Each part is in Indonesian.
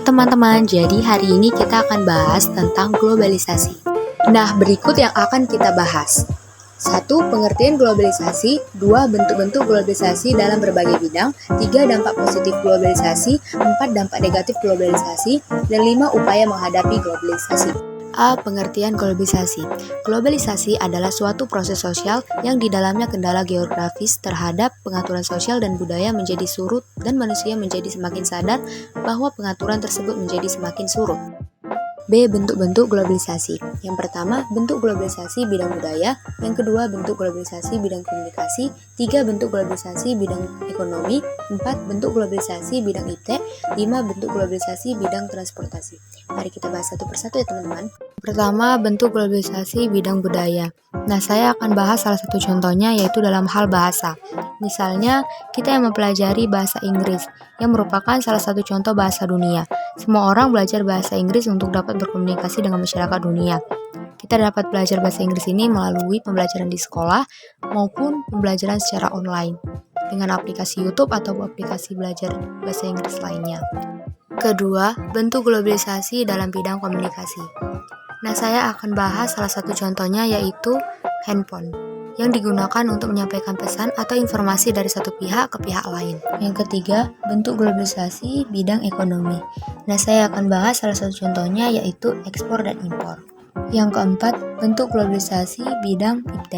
teman-teman, jadi hari ini kita akan bahas tentang globalisasi. Nah, berikut yang akan kita bahas. 1. Pengertian globalisasi. 2. Bentuk-bentuk globalisasi dalam berbagai bidang. 3. Dampak positif globalisasi. 4. Dampak negatif globalisasi. Dan 5. Upaya menghadapi globalisasi. A. Pengertian globalisasi. Globalisasi adalah suatu proses sosial yang di dalamnya kendala geografis terhadap pengaturan sosial dan budaya menjadi surut dan manusia menjadi semakin sadar bahwa pengaturan tersebut menjadi semakin surut. B. Bentuk-bentuk globalisasi. Yang pertama, bentuk globalisasi bidang budaya. Yang kedua, bentuk globalisasi bidang komunikasi. 3. Bentuk globalisasi bidang ekonomi. 4. Bentuk globalisasi bidang IT. 5. Bentuk globalisasi bidang transportasi. Mari kita bahas satu persatu ya teman-teman. Pertama, bentuk globalisasi bidang budaya. Nah, saya akan bahas salah satu contohnya yaitu dalam hal bahasa. Misalnya, kita yang mempelajari bahasa Inggris, yang merupakan salah satu contoh bahasa dunia. Semua orang belajar bahasa Inggris untuk dapat berkomunikasi dengan masyarakat dunia. Kita dapat belajar bahasa Inggris ini melalui pembelajaran di sekolah maupun pembelajaran secara online dengan aplikasi YouTube atau aplikasi belajar bahasa Inggris lainnya. Kedua, bentuk globalisasi dalam bidang komunikasi. Nah, saya akan bahas salah satu contohnya yaitu handphone yang digunakan untuk menyampaikan pesan atau informasi dari satu pihak ke pihak lain. Yang ketiga, bentuk globalisasi bidang ekonomi. Nah, saya akan bahas salah satu contohnya yaitu ekspor dan impor. Yang keempat, bentuk globalisasi bidang IT.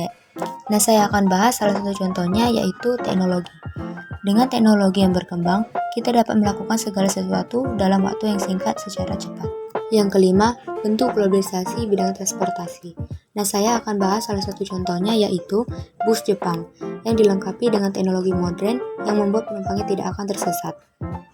Nah, saya akan bahas salah satu contohnya yaitu teknologi. Dengan teknologi yang berkembang, kita dapat melakukan segala sesuatu dalam waktu yang singkat secara cepat. Yang kelima, bentuk globalisasi bidang transportasi. Nah, saya akan bahas salah satu contohnya yaitu bus Jepang yang dilengkapi dengan teknologi modern yang membuat penumpangnya tidak akan tersesat.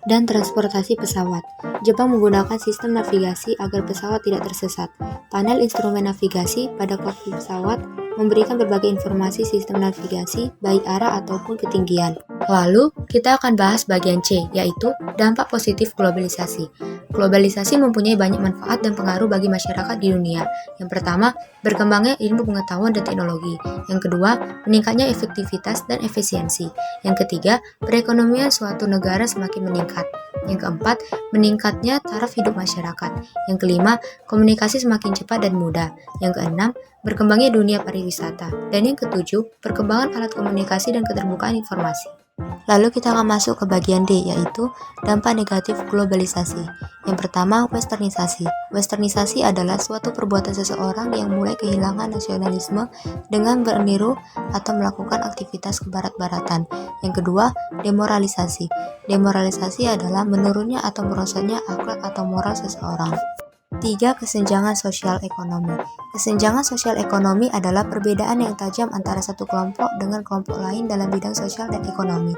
Dan transportasi pesawat. Jepang menggunakan sistem navigasi agar pesawat tidak tersesat. Panel instrumen navigasi pada kokpit pesawat memberikan berbagai informasi sistem navigasi, baik arah ataupun ketinggian. Lalu, kita akan bahas bagian C, yaitu dampak positif globalisasi. Globalisasi mempunyai banyak manfaat dan pengaruh bagi masyarakat di dunia. Yang pertama, berkembangnya ilmu pengetahuan dan teknologi. Yang kedua, meningkatnya efektivitas dan efisiensi. Yang ketiga, perekonomian suatu negara semakin meningkat. Yang keempat, meningkatnya taraf hidup masyarakat. Yang kelima, komunikasi semakin cepat dan mudah. Yang keenam, berkembangnya dunia pariwisata. Dan yang ketujuh, perkembangan alat komunikasi dan keterbukaan informasi. Lalu kita akan masuk ke bagian D, yaitu dampak negatif globalisasi. Yang pertama, westernisasi. Westernisasi adalah suatu perbuatan seseorang yang mulai kehilangan nasionalisme dengan berniru atau melakukan aktivitas kebarat-baratan. Yang kedua, demoralisasi. Demoralisasi adalah menurunnya atau merosotnya akhlak atau moral seseorang. 3. Kesenjangan sosial ekonomi. Kesenjangan sosial ekonomi adalah perbedaan yang tajam antara satu kelompok dengan kelompok lain dalam bidang sosial dan ekonomi.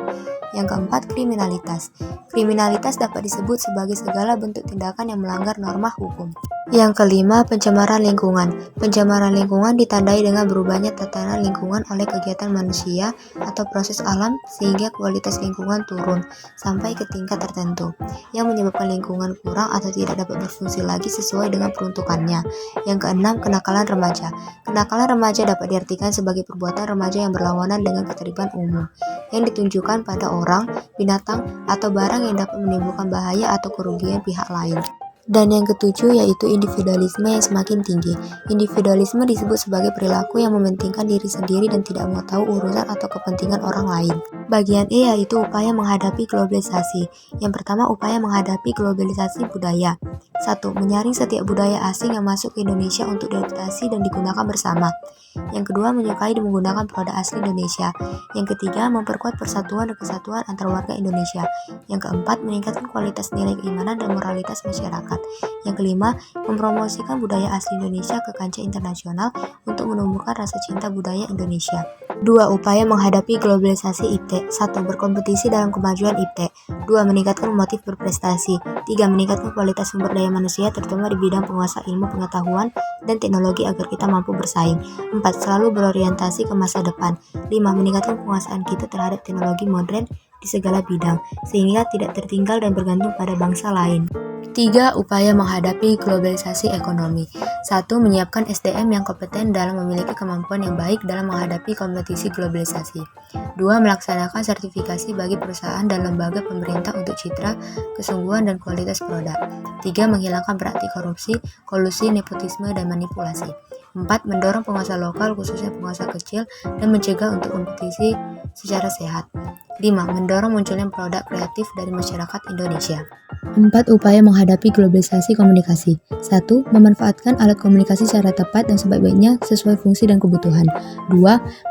Yang keempat, kriminalitas. Kriminalitas dapat disebut sebagai segala bentuk tindakan yang melanggar norma hukum. Yang kelima, pencemaran lingkungan. Pencemaran lingkungan ditandai dengan berubahnya tatanan lingkungan oleh kegiatan manusia atau proses alam sehingga kualitas lingkungan turun sampai ke tingkat tertentu yang menyebabkan lingkungan kurang atau tidak dapat berfungsi lagi sesuai dengan peruntukannya. Yang keenam, kenakalan remaja. Kenakalan remaja dapat diartikan sebagai perbuatan remaja yang berlawanan dengan ketertiban umum yang ditunjukkan pada orang, binatang, atau barang yang dapat menimbulkan bahaya atau kerugian pihak lain. Dan yang ketujuh yaitu individualisme yang semakin tinggi. Individualisme disebut sebagai perilaku yang mementingkan diri sendiri dan tidak mau tahu urusan atau kepentingan orang lain. Bagian E yaitu upaya menghadapi globalisasi. Yang pertama, upaya menghadapi globalisasi budaya. 1. Menyaring setiap budaya asing yang masuk ke Indonesia untuk diadaptasi dan digunakan bersama. Yang kedua, menyukai dan menggunakan produk asli Indonesia. Yang ketiga, memperkuat persatuan dan kesatuan antar warga Indonesia. Yang keempat, meningkatkan kualitas nilai keimanan dan moralitas masyarakat. Yang kelima, mempromosikan budaya asli Indonesia ke kancah internasional untuk menumbuhkan rasa cinta budaya Indonesia. 2. Upaya menghadapi globalisasi IT. 1. Berkompetisi dalam kemajuan IT. 2. Meningkatkan motif berprestasi. 3. Meningkatkan kualitas sumber daya manusia terutama di bidang penguasaan ilmu pengetahuan dan teknologi agar kita mampu bersaing. 4. Selalu berorientasi ke masa depan. 5. Meningkatkan penguasaan kita terhadap teknologi modern di segala bidang, sehingga tidak tertinggal dan bergantung pada bangsa lain. 3. Upaya menghadapi globalisasi ekonomi. 1. Menyiapkan SDM yang kompeten dalam memiliki kemampuan yang baik dalam menghadapi kompetisi globalisasi. 2. Melaksanakan sertifikasi bagi perusahaan dan lembaga pemerintah untuk citra, kesungguhan, dan kualitas produk. 3. Menghilangkan praktik korupsi, kolusi, nepotisme, dan manipulasi. 4. Mendorong pengusaha lokal, khususnya pengusaha kecil, dan mencegah untuk kompetisi secara sehat. 5. Mendorong munculnya produk kreatif dari masyarakat Indonesia. 4. Upaya menghadapi globalisasi komunikasi. 1. Memanfaatkan alat komunikasi secara tepat dan sebaik-baiknya sesuai fungsi dan kebutuhan. 2.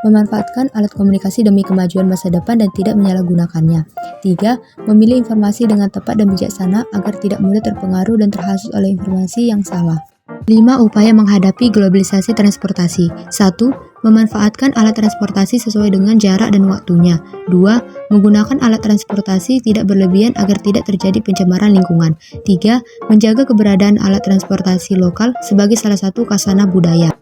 Memanfaatkan alat komunikasi demi kemajuan masa depan dan tidak menyalahgunakannya. 3. Memilih informasi dengan tepat dan bijaksana agar tidak mudah terpengaruh dan terhasut oleh informasi yang salah. 5. Upaya menghadapi globalisasi transportasi. 1. Memanfaatkan alat transportasi sesuai dengan jarak dan waktunya. 2. Menggunakan alat transportasi tidak berlebihan agar tidak terjadi pencemaran lingkungan. 3. Menjaga keberadaan alat transportasi lokal sebagai salah satu khazanah budaya.